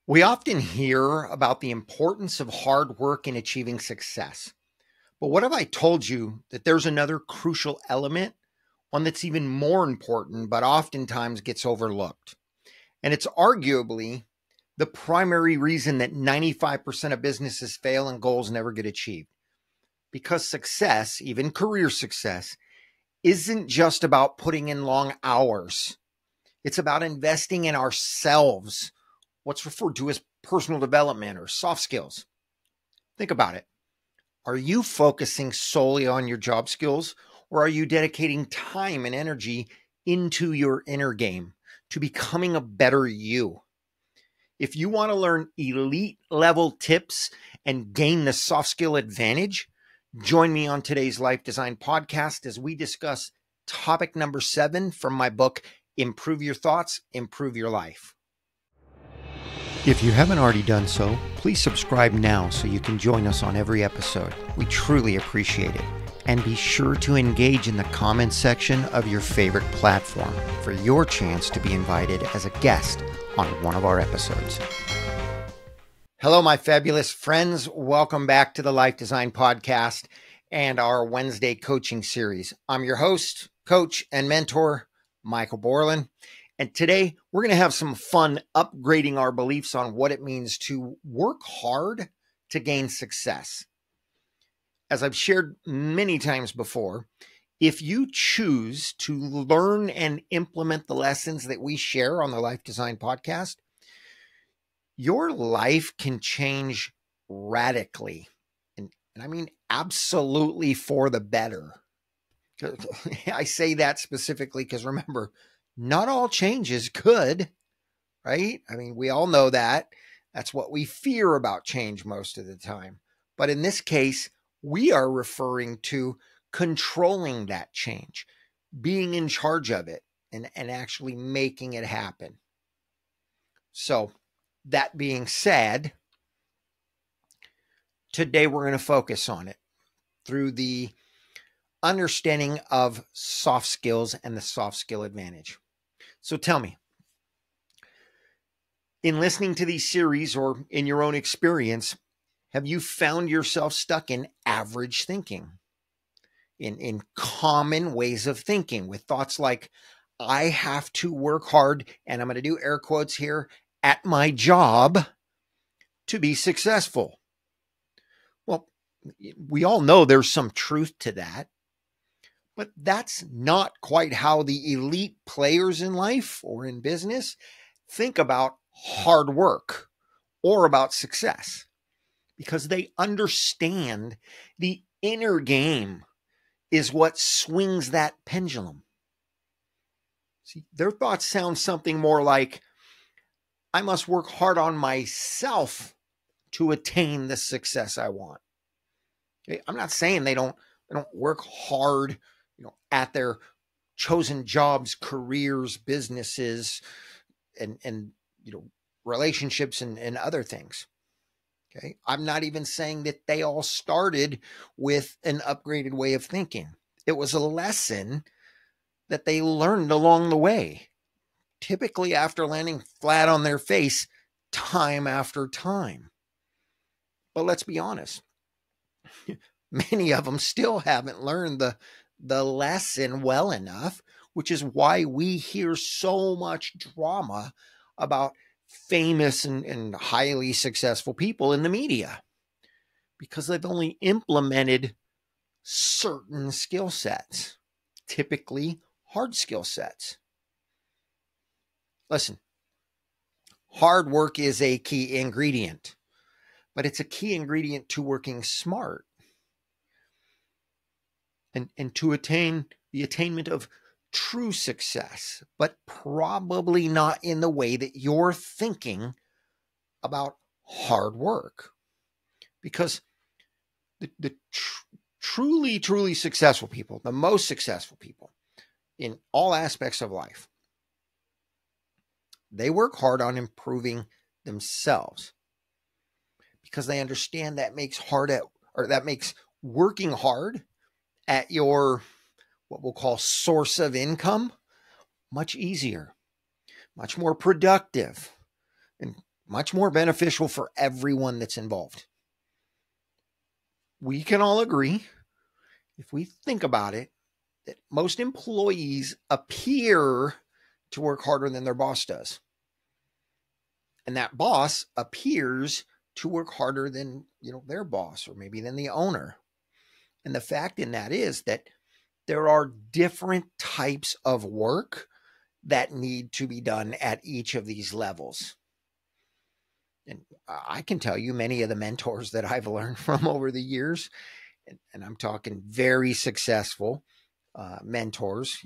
We often hear about the importance of hard work in achieving success. But what if I told you that there's another crucial element, one that's even more important, but oftentimes gets overlooked? And it's arguably the primary reason that 95% of businesses fail and goals never get achieved. Because success, even career success, isn't just about putting in long hours. It's about investing in ourselves, what's referred to as personal development or soft skills. Think about it. Are you focusing solely on your job skills, or are you dedicating time and energy into your inner game to becoming a better you? If you want to learn elite level tips and gain the soft skill advantage, join me on today's Life Design podcast as we discuss topic number 7 from my book, Improve Your Thoughts, Improve Your Life. If you haven't already done so, please subscribe now so you can join us on every episode. We truly appreciate it. And be sure to engage in the comments section of your favorite platform for your chance to be invited as a guest on one of our episodes. Hello, my fabulous friends. Welcome back to the Life Design podcast and our Wednesday coaching series. I'm your host, coach, and mentor, Michael Borland. And today we're going to have some fun upgrading our beliefs on what it means to work hard to gain success. As I've shared many times before, if you choose to learn and implement the lessons that we share on the Life Design podcast, your life can change radically. And I mean, absolutely for the better. I say that specifically because remember, not all change is good, right? I mean, we all know that. That's what we fear about change most of the time. But in this case, we are referring to controlling that change, being in charge of it, and actually making it happen. So that being said, today we're going to focus on it through the understanding of soft skills and the soft skill advantage. So tell me, in listening to these series or in your own experience, have you found yourself stuck in average thinking, in common ways of thinking with thoughts like, I have to work hard, and I'm going to do air quotes here, at my job to be successful? Well, we all know there's some truth to that. But that's not quite how the elite players in life or in business think about hard work or about success, because they understand the inner game is what swings that pendulum. See, their thoughts sound something more like, I must work hard on myself to attain the success I want. Okay? I'm not saying they don't work hard, at their chosen jobs, careers, businesses, and relationships and other things. Okay. I'm not even saying that they all started with an upgraded way of thinking. It was a lesson that they learned along the way, typically after landing flat on their face time after time. But let's be honest, many of them still haven't learned the lesson well enough, which is why we hear so much drama about famous and highly successful people in the media, because they've only implemented certain skill sets, typically hard skill sets. Listen, hard work is a key ingredient, but it's a key ingredient to working smart. And to attain the attainment of true success, but probably not in the way that you're thinking about hard work. Because the truly successful people, the most successful people in all aspects of life, they work hard on improving themselves, because they understand that makes working hard at your, what we'll call, source of income much easier, much more productive, and much more beneficial for everyone that's involved. We can all agree, if we think about it, that most employees appear to work harder than their boss does. And that boss appears to work harder than, their boss, or maybe than the owner. And the fact in that is that there are different types of work that need to be done at each of these levels. And I can tell you many of the mentors that I've learned from over the years, and I'm talking very successful mentors,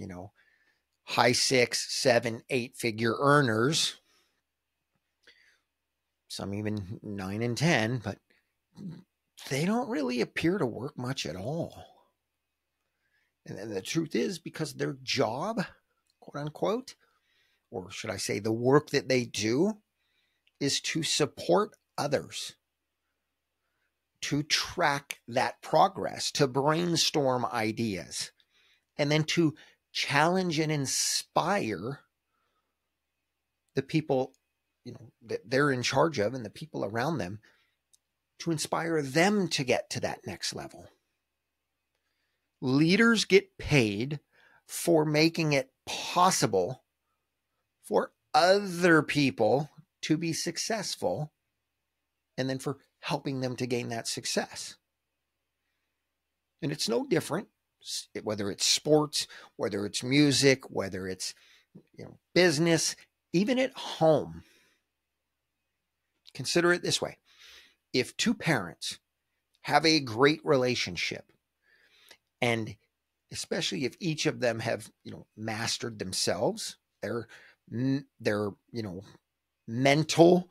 high 6, 7, 8-figure earners, some even 9 and 10, but they don't really appear to work much at all. And the truth is, because their job, quote unquote, or should I say the work that they do, is to support others, to track that progress, to brainstorm ideas, and then to challenge and inspire the people, that they're in charge of and the people around them, to inspire them to get to that next level. Leaders get paid for making it possible for other people to be successful, and then for helping them to gain that success. And it's no different, whether it's sports, whether it's music, whether it's business, even at home. Consider it this way. If two parents have a great relationship, and especially if each of them have, mastered themselves, their mental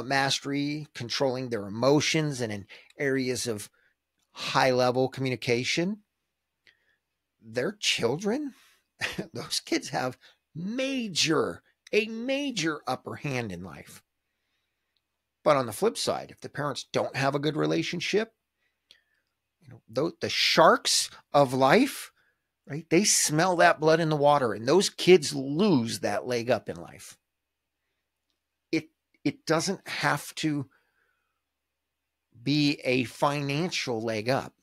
mastery, controlling their emotions, and in areas of high level communication, their children, those kids have a major upper hand in life. But on the flip side, if the parents don't have a good relationship, the sharks of life, right? They smell that blood in the water, and those kids lose that leg up in life. It doesn't have to be a financial leg up.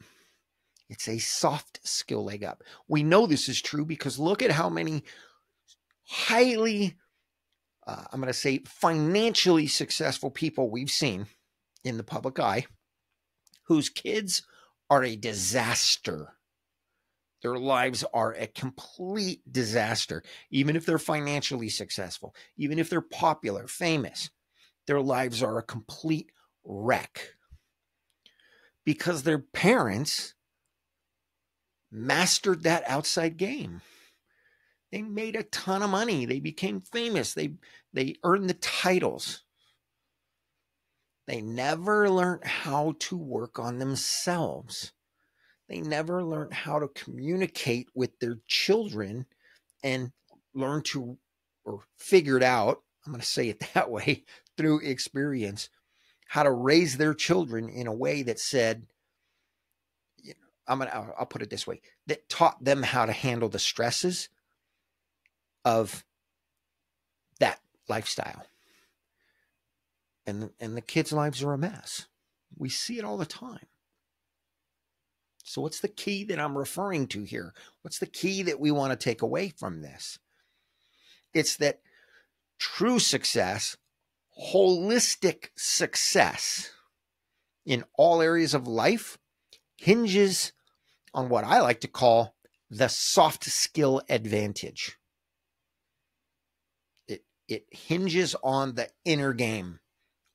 It's a soft skill leg up. We know this is true because look at how many highly, I'm going to say, financially successful people we've seen in the public eye whose kids are a disaster. Their lives are a complete disaster. Even if they're financially successful, even if they're popular, famous, their lives are a complete wreck because their parents mastered that outside game. They made a ton of money. They became famous. They earned the titles. They never learned how to work on themselves. They never learned how to communicate with their children and learn to, or figured out, I'm going to say it that way, through experience, how to raise their children in a way that said, I'll put it this way, that taught them how to handle the stresses of that lifestyle. And the kids' lives are a mess. We see it all the time. So what's the key that I'm referring to here? What's the key that we want to take away from this? It's that true success, holistic success in all areas of life, hinges on what I like to call the soft skill advantage. It hinges on the inner game,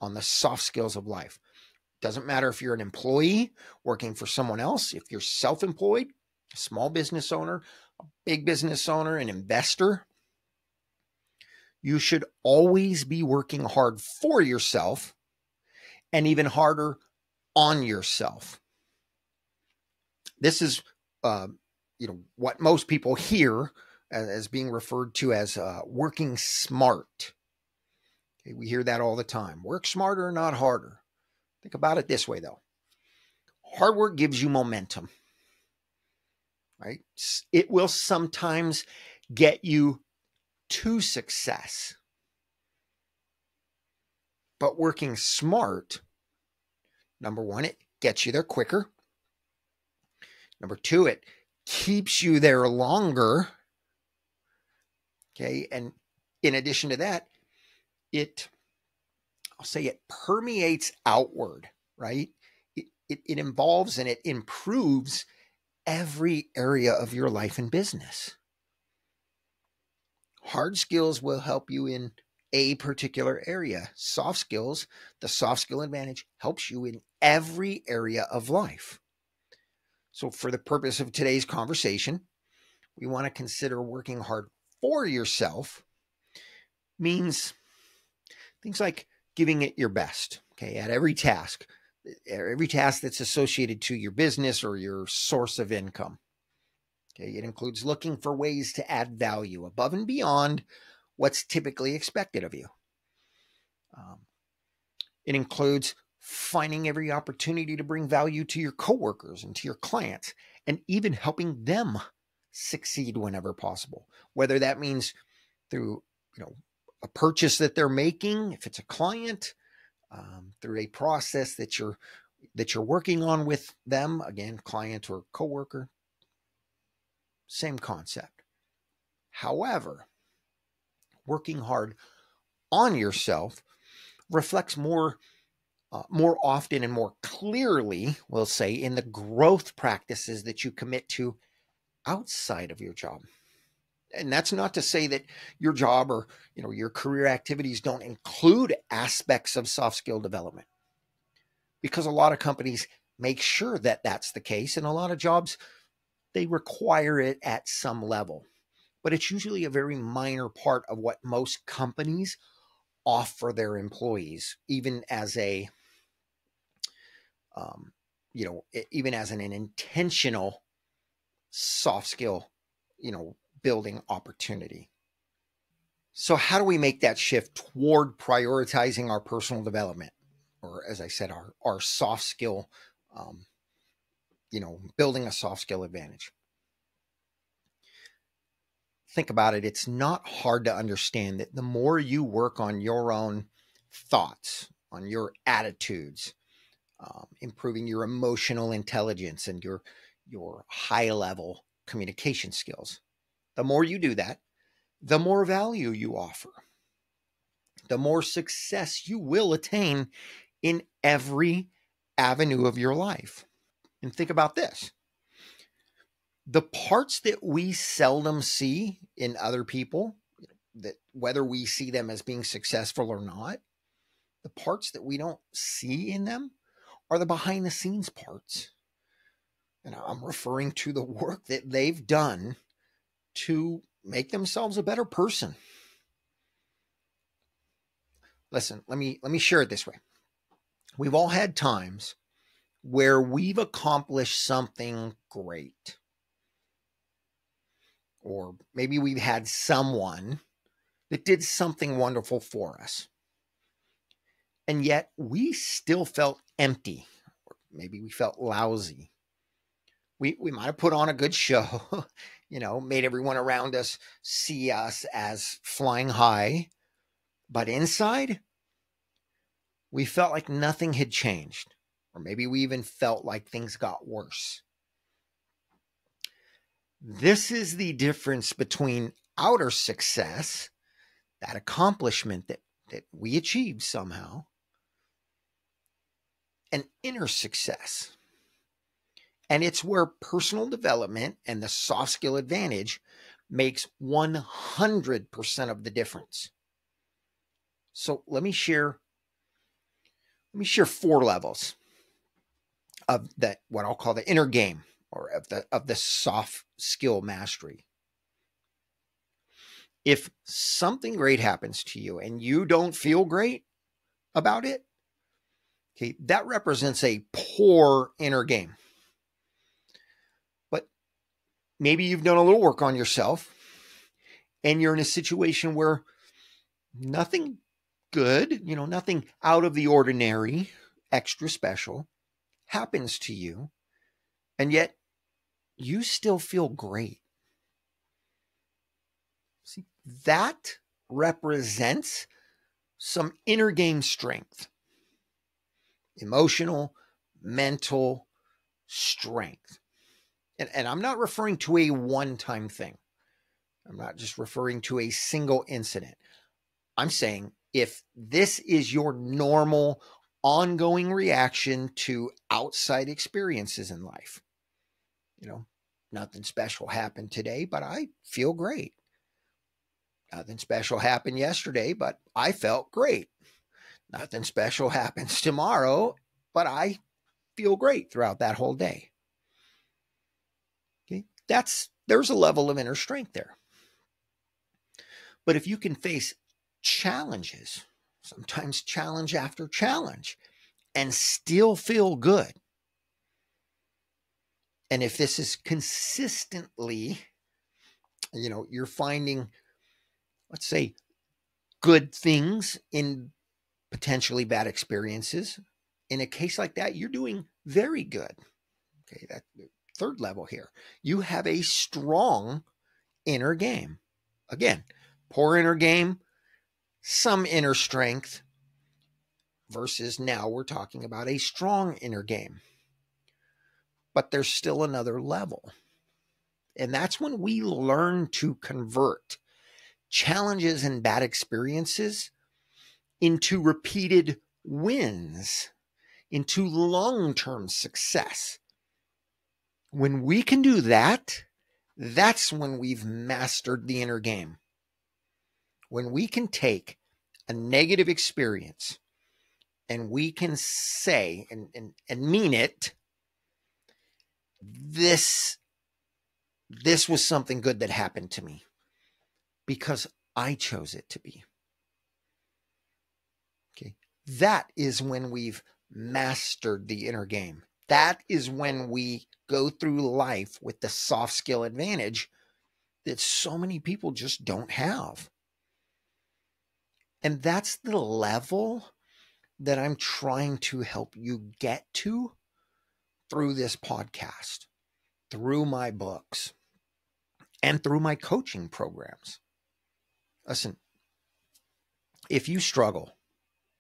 on the soft skills of life. Doesn't matter if you're an employee working for someone else, if you're self-employed, a small business owner, a big business owner, an investor. You should always be working hard for yourself and even harder on yourself. This is, what most people hear as being referred to as working smart. Okay, we hear that all the time. Work smarter, not harder. Think about it this way, though. Hard work gives you momentum, right? It will sometimes get you to success. But working smart, number one, it gets you there quicker. Number two, it keeps you there longer. Okay. And in addition to that, I'll say it permeates outward, right? It involves and it improves every area of your life and business. Hard skills will help you in a particular area. Soft skills, the soft skill advantage helps you in every area of life. So for the purpose of today's conversation, we want to consider working hard for yourself means things like giving it your best, okay, at every task that's associated to your business or your source of income. Okay, it includes looking for ways to add value above and beyond what's typically expected of you. It includes finding every opportunity to bring value to your coworkers and to your clients, and even helping them succeed whenever possible, whether that means through, a purchase that they're making, if it's a client, through a process that you're working on with them, again, client or coworker, same concept. However, working hard on yourself reflects more often and more clearly, we'll say, in the growth practices that you commit to outside of your job. And that's not to say that your job or your career activities don't include aspects of soft skill development, because a lot of companies make sure that that's the case, and a lot of jobs, they require it at some level, but it's usually a very minor part of what most companies offer their employees, even as an intentional soft skill, building opportunity. So how do we make that shift toward prioritizing our personal development, or as I said, our soft skill, building a soft skill advantage? Think about it. It's not hard to understand that the more you work on your own thoughts, on your attitudes, improving your emotional intelligence and your high level communication skills, the more you do that, the more value you offer, the more success you will attain in every avenue of your life. And think about this. The parts that we seldom see in other people, that whether we see them as being successful or not, the parts that we don't see in them are the behind the scenes parts. And I'm referring to the work that they've done to make themselves a better person. Listen, let me share it this way. We've all had times where we've accomplished something great. Or maybe we've had someone that did something wonderful for us. And yet we still felt empty. Or maybe we felt lousy. We might have put on a good show, made everyone around us see us as flying high. But inside, we felt like nothing had changed. Or maybe we even felt like things got worse. This is the difference between outer success, that accomplishment that we achieved somehow, and inner success. And it's where personal development and the soft skill advantage makes 100% of the difference. So let me share 4 levels of that, what I'll call the inner game, or of the soft skill mastery. If something great happens to you and you don't feel great about it, okay, that represents a poor inner game. But maybe you've done a little work on yourself and you're in a situation where nothing good, nothing out of the ordinary, extra special happens to you, and yet you still feel great. See, that represents some inner game strength, emotional, mental strength. And I'm not referring to a one-time thing. I'm not just referring to a single incident. I'm saying if this is your normal, ongoing reaction to outside experiences in life, nothing special happened today, but I feel great. Nothing special happened yesterday, but I felt great. Nothing special happens tomorrow, but I feel great throughout that whole day. Okay, there's a level of inner strength there. But if you can face challenges, sometimes challenge after challenge, and still feel good, and if this is consistently, you're finding, let's say, good things in potentially bad experiences, in a case like that, you're doing very good. Okay, that third level here. You have a strong inner game. Again, poor inner game, some inner strength, versus now we're talking about a strong inner game. But there's still another level. And that's when we learn to convert challenges and bad experiences into repeated wins, into long-term success. When we can do that, that's when we've mastered the inner game. When we can take a negative experience and we can say and mean it, this was something good that happened to me because I chose it to be. Okay. That is when we've mastered the inner game. That is when we go through life with the soft skill advantage that so many people just don't have. And that's the level that I'm trying to help you get to through this podcast, through my books, and through my coaching programs. Listen, if you struggle,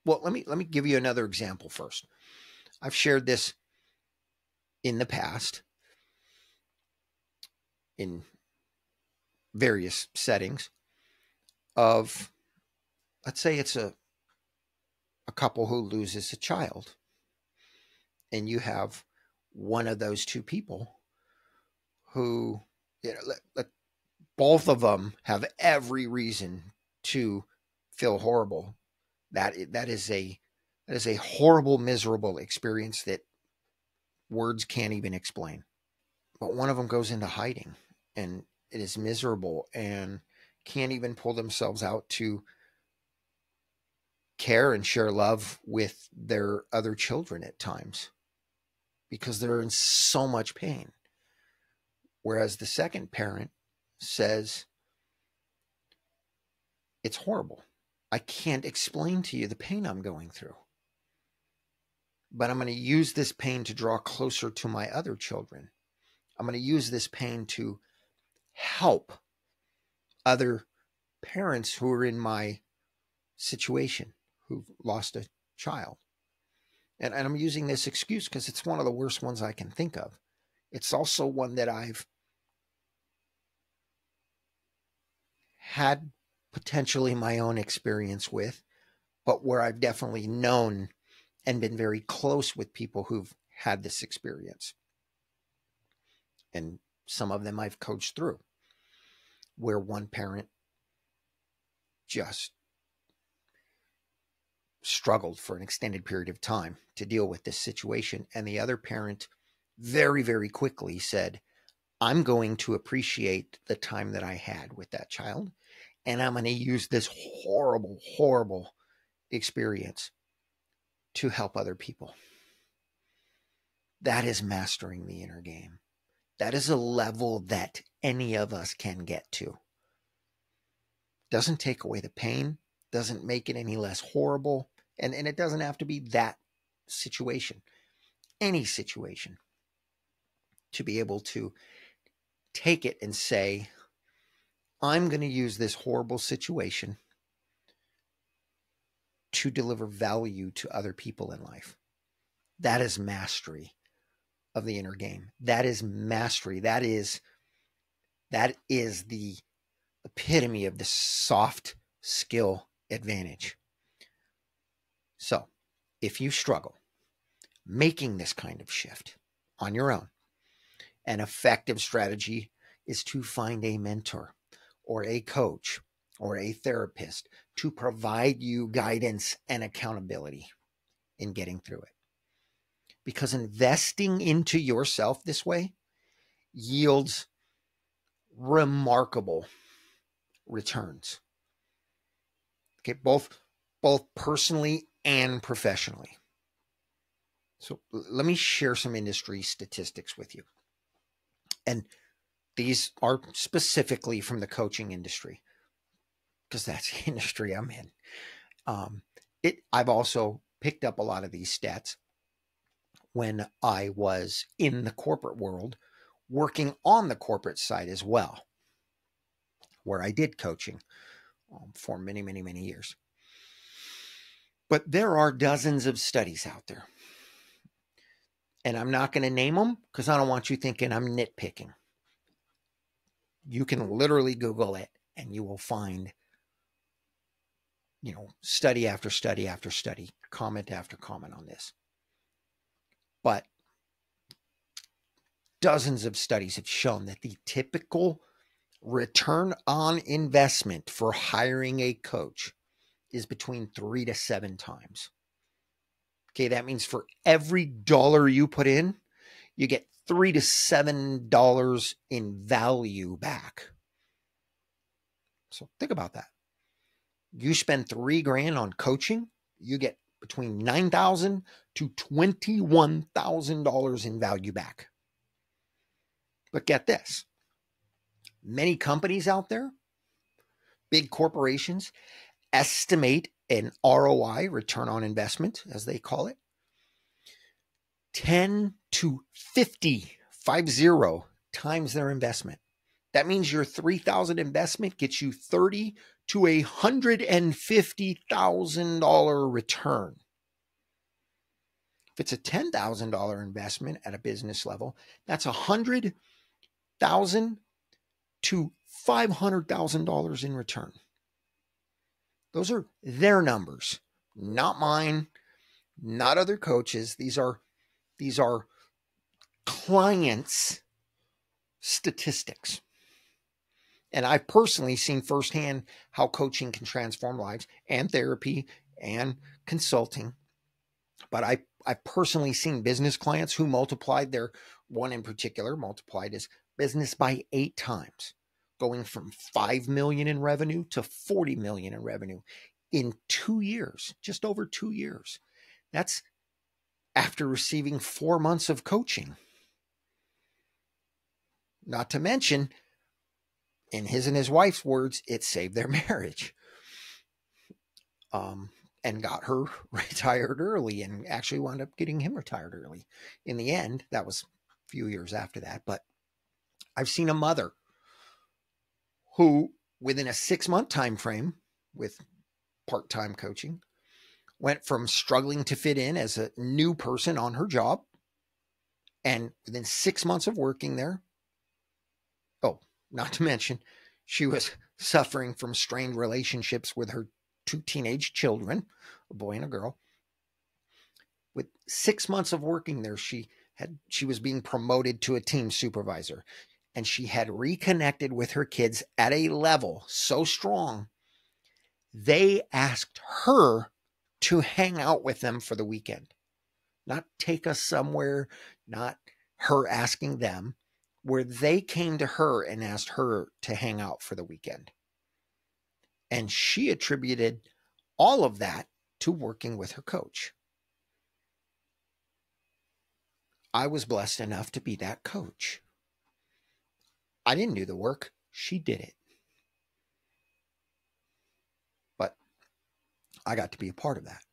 well, let me give you another example first. I've shared this in the past in various settings of, let's say it's a couple who loses a child, and you have one of those two people who, both of them have every reason to feel horrible. That is a horrible, miserable experience that words can't even explain. But one of them goes into hiding, and it is miserable and can't even pull themselves out to care and share love with their other children at times because they're in so much pain. Whereas the second parent says, it's horrible. I can't explain to you the pain I'm going through. But I'm going to use this pain to draw closer to my other children. I'm going to use this pain to help other parents who are in my situation, who've lost a child. And I'm using this excuse because it's one of the worst ones I can think of. It's also one that I've had potentially my own experience with, but where I've definitely known and been very close with people who've had this experience. And some of them I've coached through, where one parent just struggled for an extended period of time to deal with this situation. And the other parent very, very quickly said, I'm going to appreciate the time that I had with that child. And I'm going to use this horrible, horrible experience to help other people. That is mastering the inner game. That is a level that any of us can get to. Doesn't take away the pain, doesn't make it any less horrible, and it doesn't have to be that situation. Any situation. To be able to take it and say, I'm going to use this horrible situation to deliver value to other people in life. That is mastery of the inner game. That is mastery. That is the epitome of the soft skill advantage. So if you struggle making this kind of shift on your own, an effective strategy is to find a mentor or a coach or a therapist to provide you guidance and accountability in getting through it. Because investing into yourself this way yields remarkable returns. Okay, both personally and professionally. So let me share some industry statistics with you. And these are specifically from the coaching industry, because that's the industry I'm in. I've also picked up a lot of these stats when I was in the corporate world, working on the corporate side as well, where I did coaching for many, many, many years. But there are dozens of studies out there. And I'm not going to name them because I don't want you thinking I'm nitpicking. You can literally Google it and you will find, study after study after study, comment after comment on this. But dozens of studies have shown that the typical return on investment for hiring a coach is between 3 to 7 times. Okay, that means for every dollar you put in, you get $3 to $7 in value back. So think about that. You spend $3,000 on coaching, you get between $9,000 to $21,000 in value back. But get this. Many companies out there, big corporations, estimate an ROI, return on investment, as they call it, 10 to 50 times their investment. That means your $3,000 investment gets you $30,000 to $150,000 return. If it's a $10,000 investment at a business level, that's $100,000 to $500,000 in return. Those are their numbers, not mine, not other coaches. These are clients' statistics. And I've personally seen firsthand how coaching can transform lives, and therapy and consulting. But I've personally seen business clients who multiplied one in particular, multiplied his business by 8 times, going from 5 million in revenue to 40 million in revenue in 2 years, just over 2 years. That's after receiving 4 months of coaching. Not to mention, in his and his wife's words, it saved their marriage. And got her retired early, and actually wound up getting him retired early. In the end, that was a few years after that. But I've seen a mother who, within a 6-month time frame with part-time coaching, went from struggling to fit in as a new person on her job, and within 6 months of working there, not to mention, she was suffering from strained relationships with her 2 teenage children, a boy and a girl. With 6 months of working there, she was being promoted to a team supervisor, and she had reconnected with her kids at a level so strong, they asked her to hang out with them for the weekend. Not take us somewhere, not her asking them, where they came to her and asked her to hang out for the weekend. And she attributed all of that to working with her coach. I was blessed enough to be that coach. I didn't do the work. She did it. But I got to be a part of that.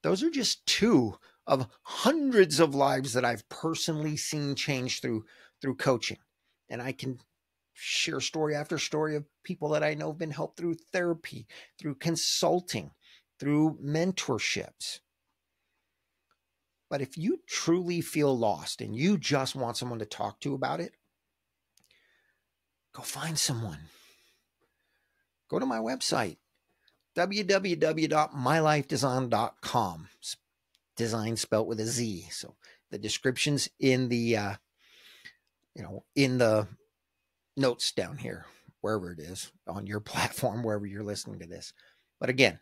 Those are just 2 of hundreds of lives that I've personally seen change through coaching. And I can share story after story of people that I know have been helped through therapy, through consulting, through mentorships. But if you truly feel lost and you just want someone to talk to about it, go find someone. Go to my website, www.mylifedesign.com. Design spelt with a Z. So the description's in the in the notes down here, wherever it is on your platform, wherever you're listening to this. But again,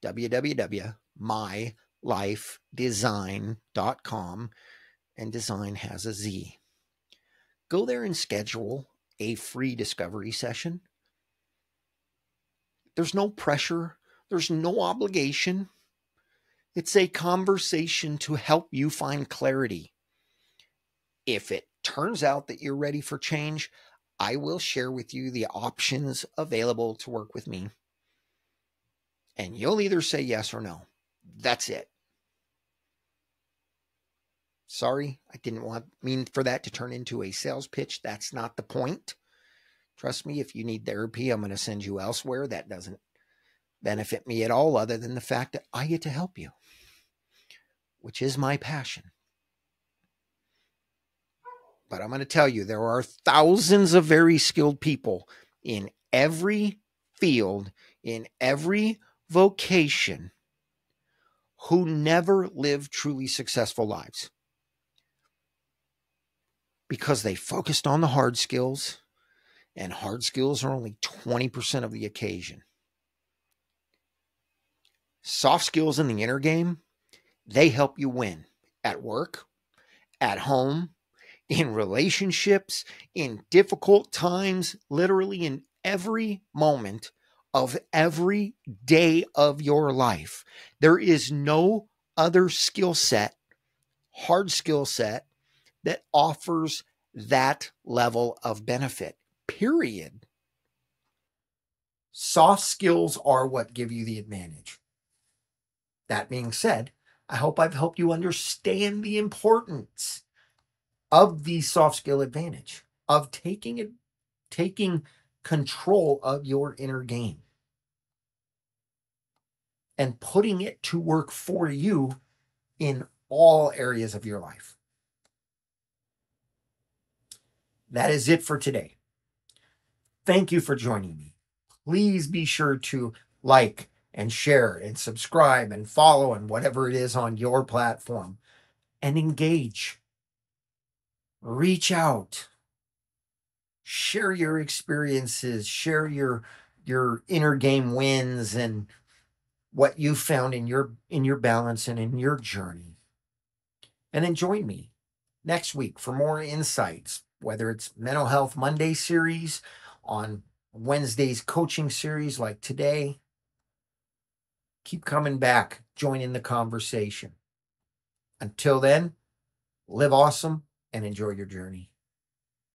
www.mylifedesign.com, and design has a Z. Go there and schedule a free discovery session. There's no pressure. There's no obligation. It's a conversation to help you find clarity. If it turns out that you're ready for change, I will share with you the options available to work with me. And you'll either say yes or no. That's it. Sorry, I didn't mean for that to turn into a sales pitch. That's not the point. Trust me, if you need therapy, I'm going to send you elsewhere. That doesn't benefit me at all, other than the fact that I get to help you, which is my passion. But I'm going to tell you, there are thousands of very skilled people in every field, in every vocation, who never live truly successful lives because they focused on the hard skills, and hard skills are only 20% of the occasion. Soft skills in the inner game, they help you win at work, at home, in relationships, in difficult times, literally in every moment of every day of your life. There is no other skill set, hard skill set, that offers that level of benefit, period. Soft skills are what give you the advantage. That being said, I hope I've helped you understand the importance of the soft skill advantage, of taking control of your inner game and putting it to work for you in all areas of your life. That is it for today. Thank you for joining me. Please be sure to like and share and subscribe and follow and whatever it is on your platform, and engage. Reach out. Share your experiences, share your inner game wins and what you found in your balance and in your journey. And then join me next week for more insights, whether it's Mental Health Monday series, on Wednesday's coaching series like today. Keep coming back, join in the conversation. Until then, live awesome and enjoy your journey.